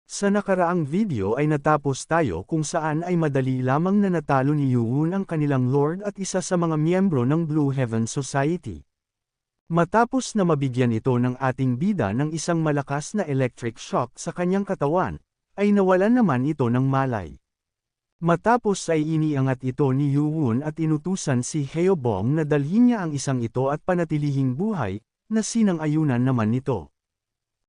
Sa nakaraang video ay natapos tayo kung saan ay madali lamang na natalo ni Yuun ang kanilang Lord at isa sa mga miyembro ng Blue Heaven Society. Matapos na mabigyan ito ng ating bida ng isang malakas na electric shock sa kanyang katawan, ay nawalan naman ito ng malay. Matapos ay iniangat ito ni Yuun at inutusan si Heobong na dalhin niya ang isang ito at panatilihing buhay, na sinang-ayunan naman nito.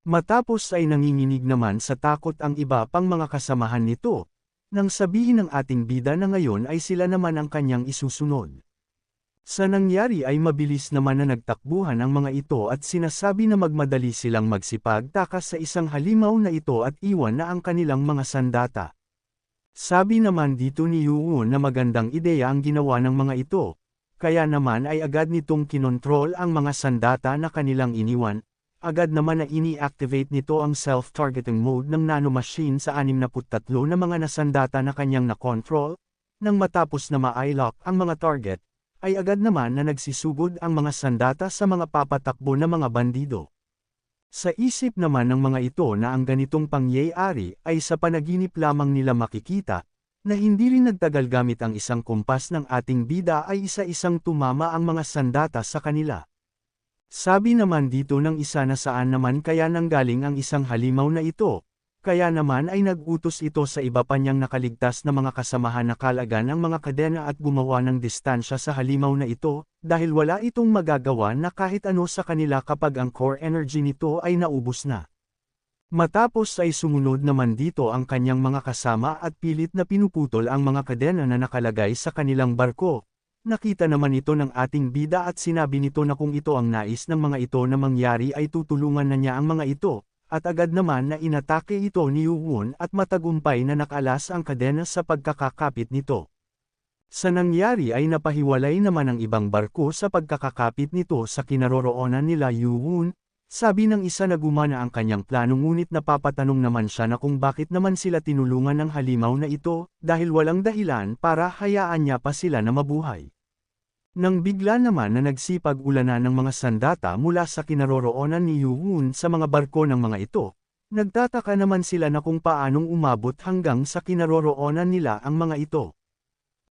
Matapos ay nanginginig naman sa takot ang iba pang mga kasamahan nito, nang sabihin ng ating bida na ngayon ay sila naman ang kanyang isusunod. Sa nangyari ay mabilis naman na nagtakbuhan ang mga ito at sinasabi na magmadali silang magsipagtakas sa isang halimaw na ito at iwan na ang kanilang mga sandata. Sabi naman dito ni Yuun na magandang ideya ang ginawa ng mga ito, kaya naman ay agad nitong kinontrol ang mga sandata na kanilang iniwan. Agad naman na ini-activate nito ang self-targeting mode ng nanomachine sa 63 na mga nasandata na kanyang na-control. Nang matapos na ma-lock ang mga target, ay agad naman na nagsisugod ang mga sandata sa mga papatakbo na mga bandido. Sa isip naman ng mga ito na ang ganitong pangyayari ay sa panaginip lamang nila makikita, na hindi rin nagtagal gamit ang isang kumpas ng ating bida ay isa-isang tumama ang mga sandata sa kanila. Sabi naman dito ng isa na saan naman kaya nanggaling ang isang halimaw na ito, kaya naman ay nag-utos ito sa iba pa niyang nakaligtas na mga kasamahan na kalagan ang mga kadena at gumawa ng distansya sa halimaw na ito, dahil wala itong magagawa na kahit ano sa kanila kapag ang core energy nito ay naubos na. Matapos ay sumunod naman dito ang kanyang mga kasama at pilit na pinuputol ang mga kadena na nakalagay sa kanilang barko. Nakita naman ito ng ating bida at sinabi nito na kung ito ang nais ng mga ito na mangyari ay tutulungan na niya ang mga ito, at agad naman na inatake ito ni Yuun at matagumpay na nakalas ang kadena sa pagkakakapit nito. Sa nangyari ay napahiwalay naman ang ibang barko sa pagkakakapit nito sa kinaroroonan nila Yuun. Sabi ng isa na gumana ang kanyang plano ngunit napapatanong naman siya na kung bakit naman sila tinulungan ng halimaw na ito, dahil walang dahilan para hayaan niya pa sila na mabuhay. Nang bigla naman na nagsipag-ulanan ng mga sandata mula sa kinaroroonan ni Yuun sa mga barko ng mga ito, nagtataka naman sila na kung paanong umabot hanggang sa kinaroroonan nila ang mga ito.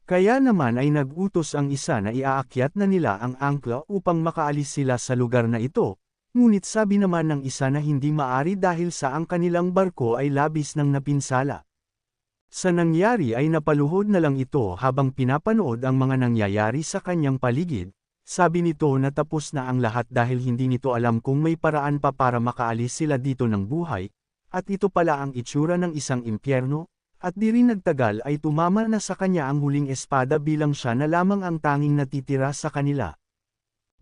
Kaya naman ay nag-utos ang isa na iaakyat na nila ang angkla upang makaalis sila sa lugar na ito, ngunit sabi naman ng isa na hindi maari dahil sa ang kanilang barko ay labis ng napinsala. Sa nangyari ay napaluhod na lang ito habang pinapanood ang mga nangyayari sa kanyang paligid. Sabi nito na tapos na ang lahat dahil hindi nito alam kung may paraan pa para makaalis sila dito ng buhay, at ito pala ang itsura ng isang impyerno, at di rin nagtagal ay tumama na sa kanya ang huling espada bilang siya na lamang ang tanging natitira sa kanila.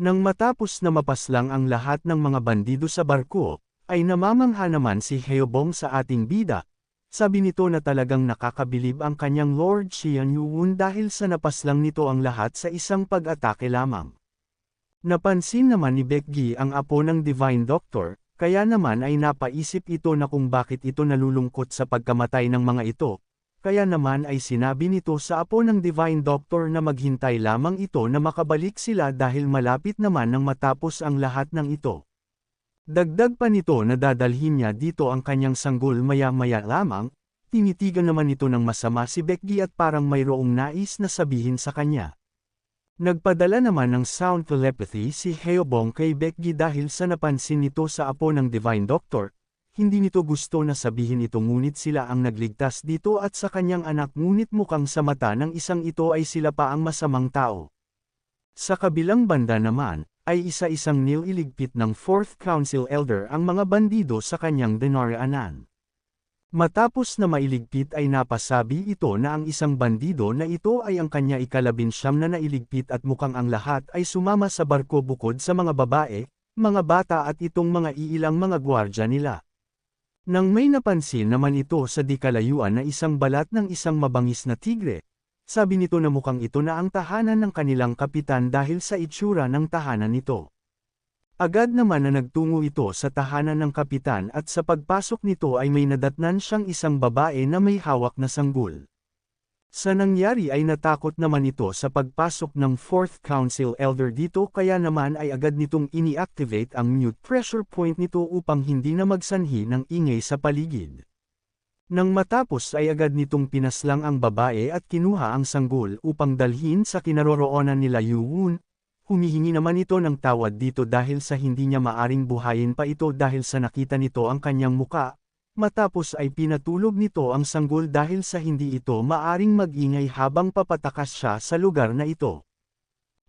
Nang matapos na mapaslang ang lahat ng mga bandido sa barko, ay namamangha naman si Heobong sa ating bida. Sabi nito na talagang nakakabilib ang kanyang Lord Xian Yuun dahil sa napaslang nito ang lahat sa isang pag-atake lamang. Napansin naman ni Baekgi ang apo ng Divine Doctor, kaya naman ay napaisip ito na kung bakit ito nalulungkot sa pagkamatay ng mga ito, kaya naman ay sinabi nito sa apo ng Divine Doctor na maghintay lamang ito na makabalik sila dahil malapit naman nang matapos ang lahat ng ito. Dagdag pa nito na dadalhin niya dito ang kanyang sanggol maya-maya lamang, tinitigan naman nito ng masama si Baekgi at parang mayroong nais na sabihin sa kanya. Nagpadala naman ng sound telepathy si Heobong kay Baekgi dahil sa napansin nito sa apo ng Divine Doctor, hindi nito gusto na sabihin ito ngunit sila ang nagligtas dito at sa kanyang anak ngunit mukhang sa mata ng isang ito ay sila pa ang masamang tao. Sa kabilang banda naman, ay isa-isang nililigpit ng 4th Council Elder ang mga bandido sa kanyang dinaraanan. Matapos na mailigpit ay napasabi ito na ang isang bandido na ito ay ang kanya ika-19 na nailigpit at mukhang ang lahat ay sumama sa barko bukod sa mga babae, mga bata at itong mga iilang mga gwardya nila. Nang may napansin naman ito sa di kalayuan na isang balat ng isang mabangis na tigre, sabi nito na mukhang ito na ang tahanan ng kanilang kapitan dahil sa itsura ng tahanan nito. Agad naman na nagtungo ito sa tahanan ng kapitan at sa pagpasok nito ay may nadatnan siyang isang babae na may hawak na sanggol. Sa nangyari ay natakot naman ito sa pagpasok ng 4th Council Elder dito kaya naman ay agad nitong ini-activate ang mute pressure point nito upang hindi na magsanhi ng ingay sa paligid. Nang matapos ay agad nitong pinaslang ang babae at kinuha ang sanggol upang dalhin sa kinaroroonan nila Yuwon. Humihingi naman ito ng tawad dito dahil sa hindi niya maaring buhayin pa ito dahil sa nakita nito ang kanyang muka. Matapos ay pinatulog nito ang sanggol dahil sa hindi ito maaring mag-ingay habang papatakas siya sa lugar na ito.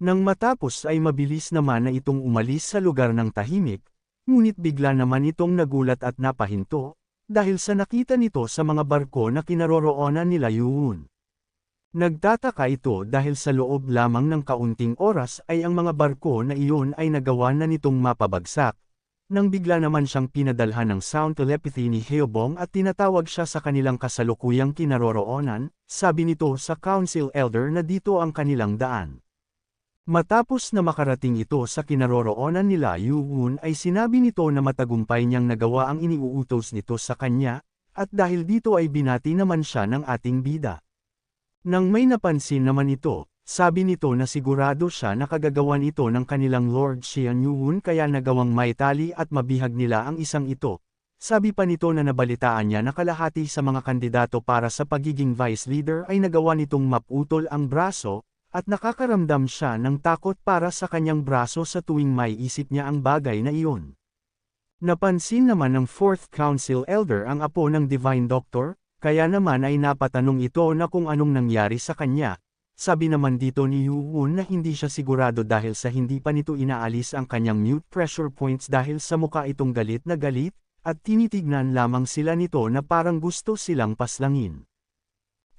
Nang matapos ay mabilis naman na itong umalis sa lugar ng tahimik, ngunit bigla naman itong nagulat at napahinto, dahil sa nakita nito sa mga barko na kinaroroonan nila Yuwon. Nagtataka ito dahil sa loob lamang ng kaunting oras ay ang mga barko na iyon ay nagawa na nitong mapabagsak, nang bigla naman siyang pinadalhan ng sound telepathy ni Heobong at tinatawag siya sa kanilang kasalukuyang kinaroroonan, sabi nito sa council elder na dito ang kanilang daan. Matapos na makarating ito sa kinaroroonan nila Yuwon ay sinabi nito na matagumpay niyang nagawa ang iniuutos nito sa kanya, at dahil dito ay binati naman siya ng ating bida. Nang may napansin naman ito, sabi nito na sigurado siya na kagagawan ito ng kanilang Lord Xian Yuwon kaya nagawang maitali at mabihag nila ang isang ito. Sabi pa nito na nabalitaan niya na kalahati sa mga kandidato para sa pagiging vice leader ay nagawa nitong maputol ang braso, at nakakaramdam siya ng takot para sa kanyang braso sa tuwing may isip niya ang bagay na iyon. Napansin naman ng 4th Council Elder ang apo ng Divine Doctor, kaya naman ay napatanong ito na kung anong nangyari sa kanya. Sabi naman dito ni Yuwon na hindi siya sigurado dahil sa hindi pa nito inaalis ang kanyang mute pressure points dahil sa mukha itong galit na galit, at tinitignan lamang sila nito na parang gusto silang paslangin.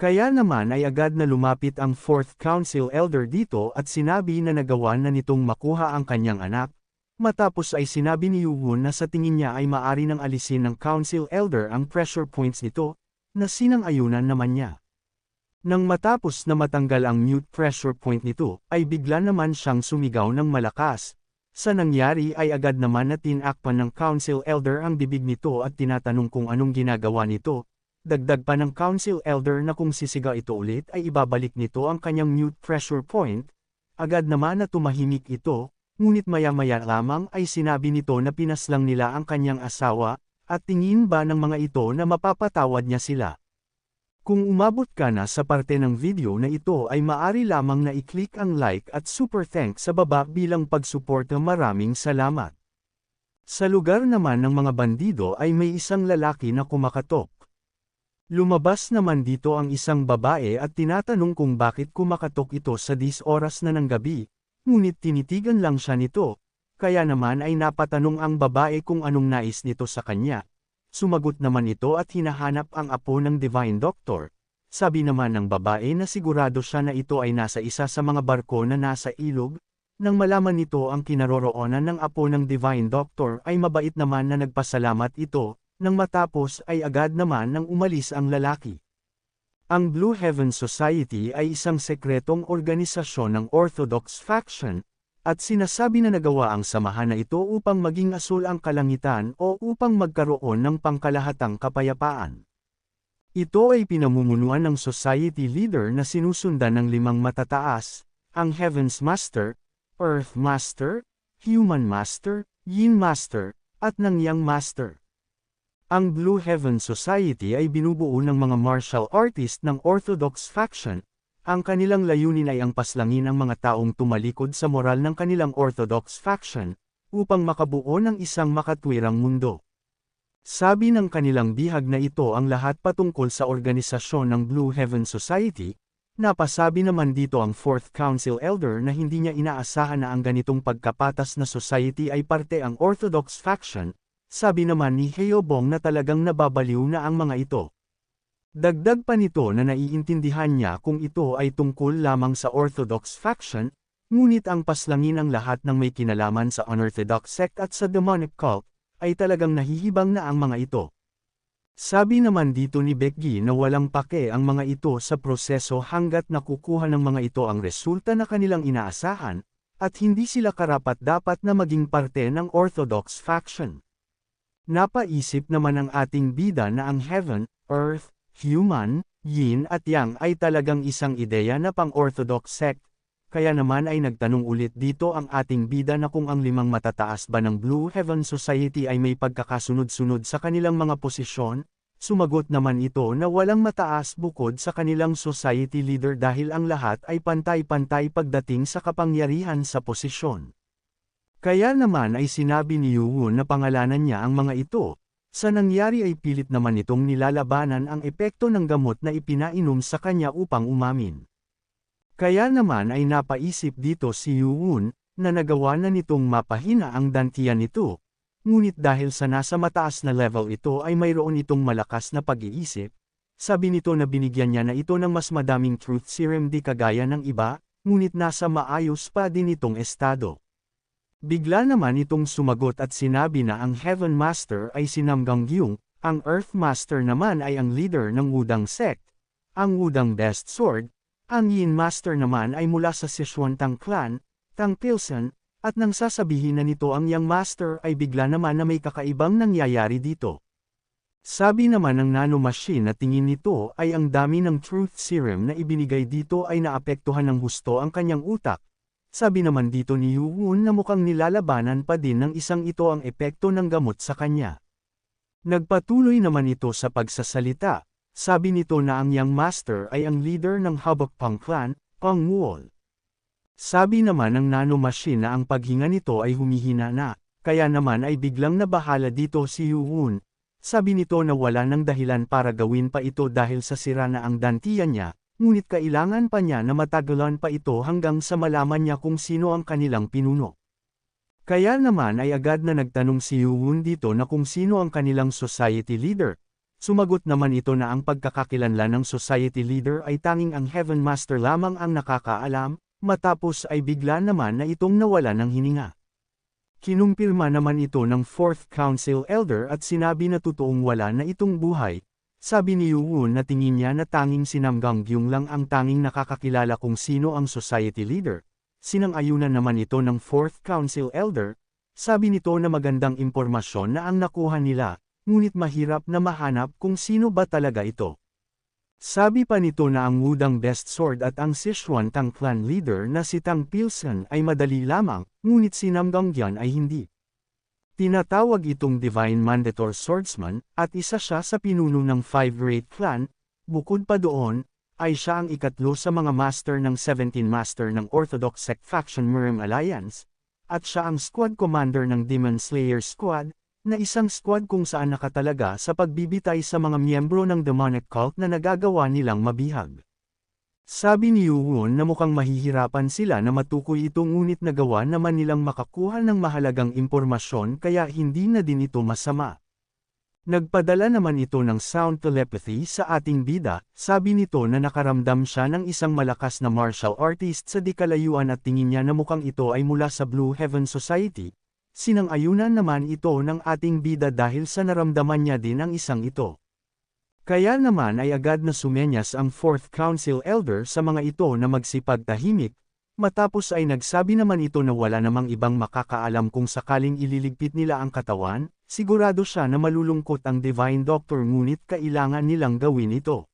Kaya naman ay agad na lumapit ang 4th Council Elder dito at sinabi na nagawa na nitong makuha ang kanyang anak. Matapos ay sinabi ni Yuwon na sa tingin niya ay maari nang alisin ng Council Elder ang pressure points nito, na sinang-ayunan naman niya. Nang matapos na matanggal ang mute pressure point nito, ay bigla naman siyang sumigaw ng malakas. Sa nangyari ay agad naman na tinakpan ng Council Elder ang bibig nito at tinatanong kung anong ginagawa nito. Dagdag pa ng Council Elder na kung sisigaw ito ulit ay ibabalik nito ang kanyang mute pressure point. Agad naman na tumahimik ito, ngunit maya-maya lamang ay sinabi nito na pinaslang nila ang kanyang asawa, at tingin ba ng mga ito na mapapatawad niya sila? Kung umabot ka na sa parte ng video na ito ay maari lamang na i-click ang like at super thanks sa baba bilang pagsuporta. Maraming salamat. Sa lugar naman ng mga bandido ay may isang lalaki na kumakatok. Lumabas naman dito ang isang babae at tinatanong kung bakit kumakatok ito sa 10 oras na ng gabi, ngunit tinitigan lang siya nito. Kaya naman ay napatanong ang babae kung anong nais nito sa kanya. Sumagot naman ito at hinahanap ang apo ng Divine Doctor. Sabi naman ng babae na sigurado siya na ito ay nasa isa sa mga barko na nasa ilog. Nang malaman nito ang kinaroroonan ng apo ng Divine Doctor ay mabait naman na nagpasalamat ito, nang matapos ay agad naman nang umalis ang lalaki. Ang Blue Heaven Society ay isang sekretong organisasyon ng Orthodox faction, at sinasabi na nagawa ang samahan na ito upang maging asul ang kalangitan o upang magkaroon ng pangkalahatang kapayapaan. Ito ay pinamumunuan ng society leader na sinusundan ng 5 matataas, ang Heaven's Master, Earth Master, Human Master, Yin Master, at ng Yang Master. Ang Blue Heaven Society ay binubuo ng mga martial artist ng Orthodox faction. Ang kanilang layunin ay ang paslangin ang mga taong tumalikod sa moral ng kanilang Orthodox faction, upang makabuo ng isang makatwirang mundo. Sabi ng kanilang bihag na ito ang lahat patungkol sa organisasyon ng Blue Heaven Society. Napasabi naman dito ang 4th Council Elder na hindi niya inaasahan na ang ganitong pagkapatas na society ay parte ang Orthodox faction. Sabi naman ni Heobong na talagang nababaliw na ang mga ito. Dagdag pa nito na naiintindihan niya kung ito ay tungkol lamang sa Orthodox faction, ngunit ang paslangin ang lahat ng may kinalaman sa unorthodox sect at sa demonic cult, ay talagang nahihibang na ang mga ito. Sabi naman dito ni Becky na walang pake ang mga ito sa proseso hanggat nakukuha ng mga ito ang resulta na kanilang inaasahan, at hindi sila karapat-dapat na maging parte ng Orthodox faction. Napaisip naman ang ating bida na ang Heaven, Earth, Human, Yin at Yang ay talagang isang ideya na pang-Orthodox sect, kaya naman ay nagtanong ulit dito ang ating bida na kung ang 5 matataas ba ng Blue Heaven Society ay may pagkakasunod-sunod sa kanilang mga posisyon. Sumagot naman ito na walang mataas bukod sa kanilang society leader dahil ang lahat ay pantay-pantay pagdating sa kapangyarihan sa posisyon. Kaya naman ay sinabi ni Yuwon na pangalanan niya ang mga ito. Sa nangyari ay pilit naman itong nilalabanan ang epekto ng gamot na ipinainom sa kanya upang umamin. Kaya naman ay napaisip dito si Yuwon, na nagawa na nitong mapahina ang dantian nito. Ngunit dahil sa nasa mataas na level ito ay mayroon itong malakas na pag-iisip, sabi nito na binigyan niya na ito ng mas madaming truth serum di kagaya ng iba, ngunit nasa maayos pa din itong estado. Bigla naman itong sumagot at sinabi na ang Heaven Master ay si Nam Gangyung, ang Earth Master naman ay ang leader ng Wudang Sect, ang Wudang Best Sword, ang Yin Master naman ay mula sa Sichuan Tang Clan, Tang Pilsen, at nang sasabihin na nito ang Yang Master ay bigla naman na may kakaibang nangyayari dito. Sabi naman ng nanomachine na tingin nito ay ang dami ng truth serum na ibinigay dito ay naapektuhan ng husto ang kanyang utak. Sabi naman dito ni Yuwon na mukhang nilalabanan pa din ng isang ito ang epekto ng gamot sa kanya. Nagpatuloy naman ito sa pagsasalita. Sabi nito na ang Yang Master ay ang leader ng Habakpang Clan, Pangwol. Sabi naman ng nanomachine na ang paghinga nito ay humihina na, kaya naman ay biglang nabahala dito si Yuwon. Sabi nito na wala ng dahilan para gawin pa ito dahil sa sira na ang dantian niya, ngunit kailangan pa niya na matagalan pa ito hanggang sa malaman niya kung sino ang kanilang pinuno. Kaya naman ay agad na nagtanong si Yuwon dito na kung sino ang kanilang society leader. Sumagot naman ito na ang pagkakakilanlan ng society leader ay tanging ang Heaven Master lamang ang nakakaalam. Matapos ay bigla naman na itong nawala ng hininga. Kinumpirma naman ito ng 4th Council Elder at sinabi na totoong wala na itong buhay. Sabi ni Yuwon na tingin niya na tanging si Nam Gangyung lang ang tanging nakakakilala kung sino ang society leader. Sinang-ayunan naman ito ng 4th Council Elder. Sabi nito na magandang impormasyon na ang nakuha nila, ngunit mahirap na mahanap kung sino ba talaga ito. Sabi pa nito na ang Wudang Best Sword at ang Sichuan Tang Clan leader na si Tang Pilsen ay madali lamang, ngunit si Nam Gangyan ay hindi. Tinatawag itong Divine Mandator Swordsman, at isa siya sa pinuno ng 5 Great Clan. Bukod pa doon, ay siya ang ikatlo sa mga master ng 17 master ng Orthodox Sect Faction Murim Alliance, at siya ang squad commander ng Demon Slayer Squad, na isang squad kung saan nakatalaga sa pagbibitay sa mga miyembro ng demonic cult na nagagawa nilang mabihag. Sabi ni Yuwon na mukhang mahihirapan sila na matukoy ito ngunit nagawa naman nilang makakuha ng mahalagang impormasyon kaya hindi na din ito masama. Nagpadala naman ito ng sound telepathy sa ating bida, sabi nito na nakaramdam siya ng isang malakas na martial artist sa di kalayuan at tingin niya na mukhang ito ay mula sa Blue Heaven Society. Sinang-ayunan naman ito ng ating bida dahil sa naramdaman niya din ang isang ito. Kaya naman ay agad na sumenyas ang 4th Council Elder sa mga ito na magsipagtahimik, matapos ay nagsabi naman ito na wala namang ibang makakaalam kung sakaling ililigpit nila ang katawan, sigurado siya na malulungkot ang Divine Doctor ngunit kailangan nilang gawin ito.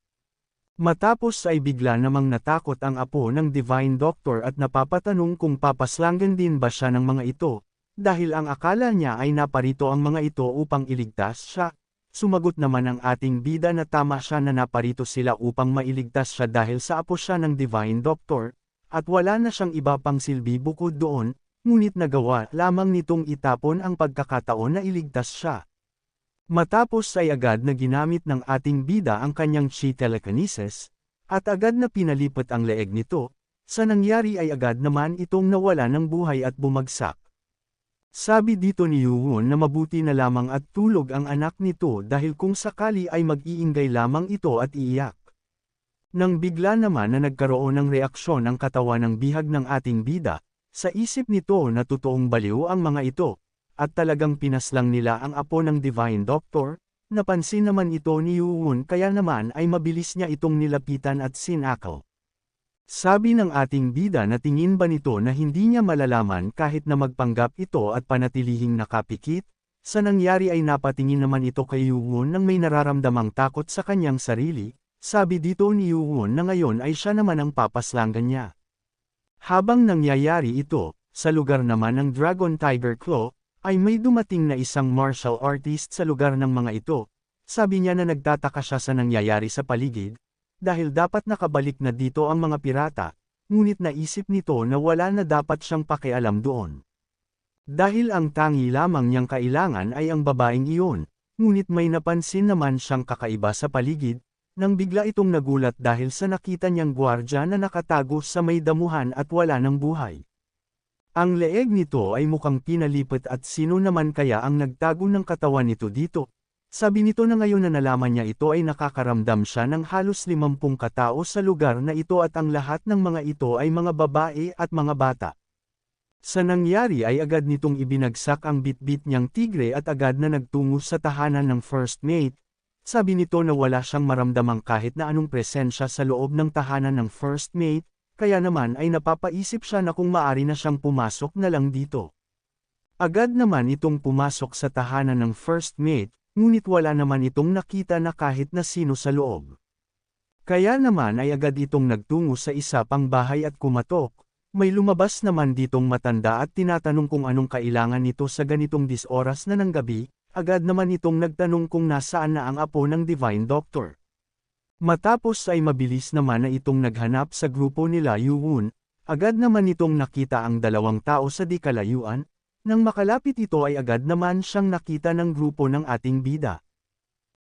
Matapos ay bigla namang natakot ang apo ng Divine Doctor at napapatanong kung papaslangan din ba siya ng mga ito. Dahil ang akala niya ay naparito ang mga ito upang iligtas siya, sumagot naman ang ating bida na tama siya na naparito sila upang mailigtas siya dahil sa apo siya ng Divine Doctor, at wala na siyang iba pang silbi bukod doon, ngunit nagawa lamang nitong itapon ang pagkakataon na iligtas siya. Matapos ay agad na ginamit ng ating bida ang kanyang chi telekinesis, at agad na pinalipat ang leeg nito, sa nangyari ay agad naman itong nawala ng buhay at bumagsak. Sabi dito ni Yuwon na mabuti na lamang at tulog ang anak nito dahil kung sakali ay mag-iingay lamang ito at iiyak. Nang bigla naman na nagkaroon ng reaksyon ang katawan ng bihag ng ating bida, sa isip nito na totoong baliw ang mga ito, at talagang pinaslang nila ang apo ng Divine Doctor, napansin naman ito ni Yuwon kaya naman ay mabilis niya itong nilapitan at sinakal. Sabi ng ating bida na tingin ba nito na hindi niya malalaman kahit na magpanggap ito at panatilihing nakapikit, sa nangyari ay napatingin naman ito kay Yuwon nang may nararamdamang takot sa kanyang sarili, sabi dito ni Yuwon na ngayon ay siya naman ang papaslangan niya. Habang nangyayari ito, sa lugar naman ng Dragon Tiger Claw, ay may dumating na isang martial artist sa lugar ng mga ito, Sabi niya na nagtataka siya sa nangyayari sa paligid, dahil dapat nakabalik na dito ang mga pirata, ngunit naisip nito na wala na dapat siyang pakialam doon. Dahil ang tangi lamang niyang kailangan ay ang babaeng iyon, ngunit may napansin naman siyang kakaiba sa paligid, nang bigla itong nagulat dahil sa nakita niyang gwardya na nakatago sa may damuhan at wala ng buhay. Ang leeg nito ay mukhang pinalipot at sino naman kaya ang nagtago ng katawan nito dito? Sabi nito na ngayon na nalaman niya ito ay nakakaramdam siya ng halos 50 katao sa lugar na ito at ang lahat ng mga ito ay mga babae at mga bata. Sa nangyari ay agad nitong ibinagsak ang bitbit niyang tigre at agad na nagtungo sa tahanan ng first mate. Sabi nito na wala siyang maramdamang kahit na anong presensya sa loob ng tahanan ng first mate, kaya naman ay napapaisip siya na kung maari na siyang pumasok na lang dito. Agad naman itong pumasok sa tahanan ng first mate, ngunit wala naman itong nakita na kahit na sino sa loob. Kaya naman ay agad itong nagtungo sa isa pang bahay at kumatok. May lumabas naman ditong matanda at tinatanong kung anong kailangan nito sa ganitong oras na ng gabi, agad naman itong nagtanong kung nasaan na ang apo ng Divine Doctor. Matapos ay mabilis naman na itong naghanap sa grupo nila Yuwon, agad naman itong nakita ang dalawang tao sa di kalayuan. Nang makalapit ito ay agad naman siyang nakita ng grupo ng ating bida.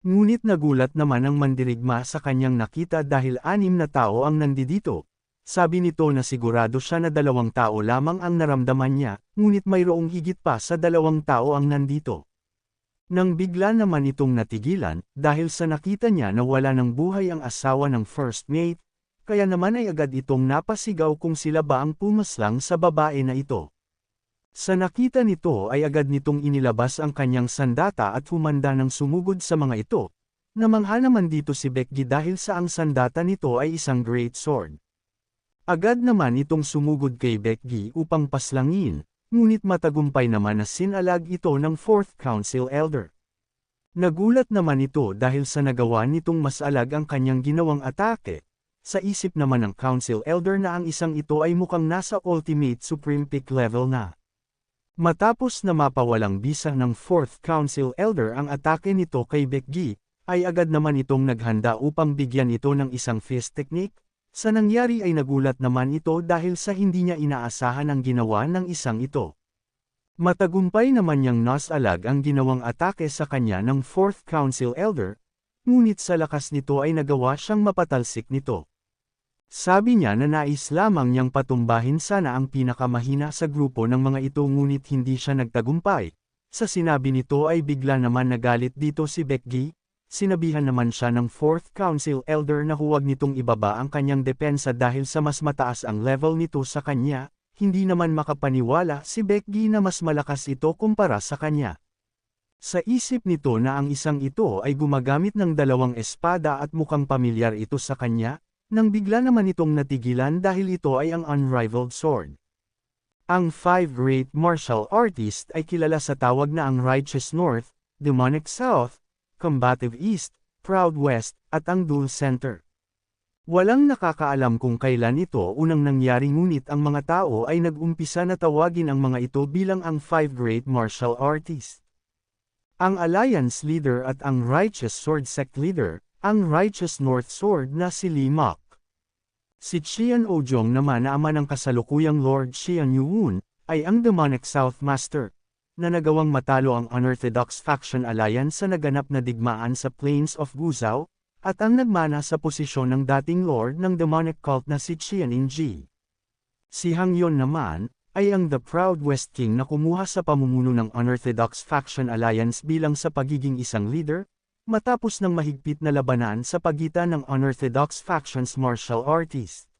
Ngunit nagulat naman ang mandirigma sa kanyang nakita dahil 6 na tao ang nandito. Sabi nito na sigurado siya na 2 tao lamang ang naramdaman niya, ngunit mayroong higit pa sa 2 tao ang nandito. Nang bigla naman itong natigilan, dahil sa nakita niya na wala ng buhay ang asawa ng first mate, kaya naman ay agad itong napasigaw kung sila ba ang pumaslang sa babae na ito. Sa nakita nito ay agad nitong inilabas ang kanyang sandata at humanda ng sumugod sa mga ito. Namangha naman dito si Becky dahil sa ang sandata nito ay isang great sword. Agad naman itong sumugod kay Becky upang paslangin, ngunit matagumpay naman na sinalag ito ng 4th Council Elder. Nagulat naman ito dahil sa nagawa nitong masalag ang kanyang ginawang atake. Sa isip naman ng Council Elder na ang isang ito ay mukhang nasa Ultimate Supreme Peak level na. Matapos na mapawalang bisa ng 4th Council Elder ang atake nito kay Becky, ay agad naman itong naghanda upang bigyan ito ng isang fist technique. Sa nangyari ay nagulat naman ito dahil sa hindi niya inaasahan ang ginawa ng isang ito. Matagumpay naman niyang nasalag ang ginawang atake sa kanya ng 4th Council Elder, ngunit sa lakas nito ay nagawa siyang mapatalsik nito. Sabi niya na nais lamang niyang patumbahin sana ang pinakamahina sa grupo ng mga ito ngunit hindi siya nagtagumpay. Sa sinabi nito ay bigla naman nagalit dito si Becky. Sinabihan naman siya ng 4th Council Elder na huwag nitong ibaba ang kanyang depensa dahil sa mas mataas ang level nito sa kanya. Hindi naman makapaniwala si Becky na mas malakas ito kumpara sa kanya. Sa isip nito na ang isang ito ay gumagamit ng 2 espada at mukhang pamilyar ito sa kanya. Nang bigla naman itong natigilan dahil ito ay ang unrivaled sword. Ang 5 great martial artist ay kilala sa tawag na ang Righteous North, Demonic South, Combative East, Proud West, at ang Dual Center. Walang nakakaalam kung kailan ito unang nangyari ngunit ang mga tao ay nag-umpisa na tawagin ang mga ito bilang ang 5 great martial artists. Ang Alliance Leader at ang Righteous Sword Sect Leader, ang Righteous North Sword na si Lee Mak. Si Qian Ojong naman na ama ng kasalukuyang Lord Qian Yuwon, ay ang Demonic South Master, na nagawang matalo ang Unorthodox Faction Alliance sa naganap na digmaan sa Plains of Guzhou, at ang nagmana sa posisyon ng dating Lord ng Demonic Cult na si Qian Inji. Si Hang Yon naman, ay ang The Proud West King na kumuha sa pamumuno ng Unorthodox Faction Alliance bilang sa pagiging isang leader, matapos ng mahigpit na labanan sa pagitan ng Unorthodox Faction's martial artist.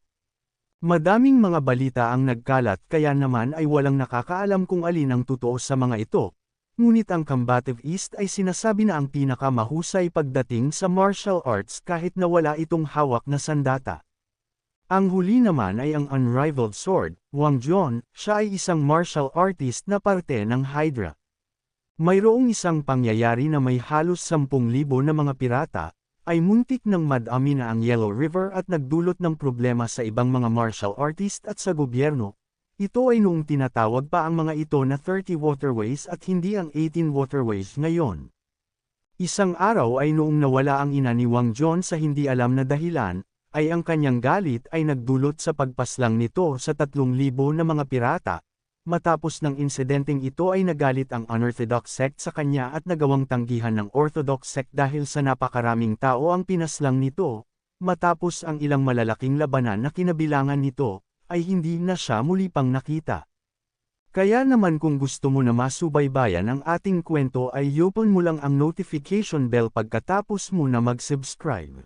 Madaming mga balita ang nagkalat kaya naman ay walang nakakaalam kung alin ang totoo sa mga ito, ngunit ang Combative East ay sinasabi na ang pinakamahusay pagdating sa martial arts kahit na wala itong hawak na sandata. Ang huli naman ay ang Unrivaled Sword, Wang Jian, siya ay isang martial artist na parte ng Hydra. Mayroong isang pangyayari na may halos 10,000 na mga pirata, ay muntik ng madami na ang Yellow River at nagdulot ng problema sa ibang mga martial artist at sa gobyerno. Ito ay noong tinatawag pa ang mga ito na 30 waterways at hindi ang 18 waterways ngayon. Isang araw ay noong nawala ang ina ni Wang John sa hindi alam na dahilan, ay ang kanyang galit ay nagdulot sa pagpaslang nito sa 3,000 na mga pirata. Matapos ng insidenteng ito ay nagalit ang unorthodox sect sa kanya at nagawang tanggihan ng orthodox sect dahil sa napakaraming tao ang pinaslang nito. Matapos ang ilang malalaking labanan na kinabilangan nito, ay hindi na siya muli pang nakita. Kaya naman kung gusto mo na masubaybayan ang ating kwento ay i-open mo lang ang notification bell pagkatapos mo na mag-subscribe.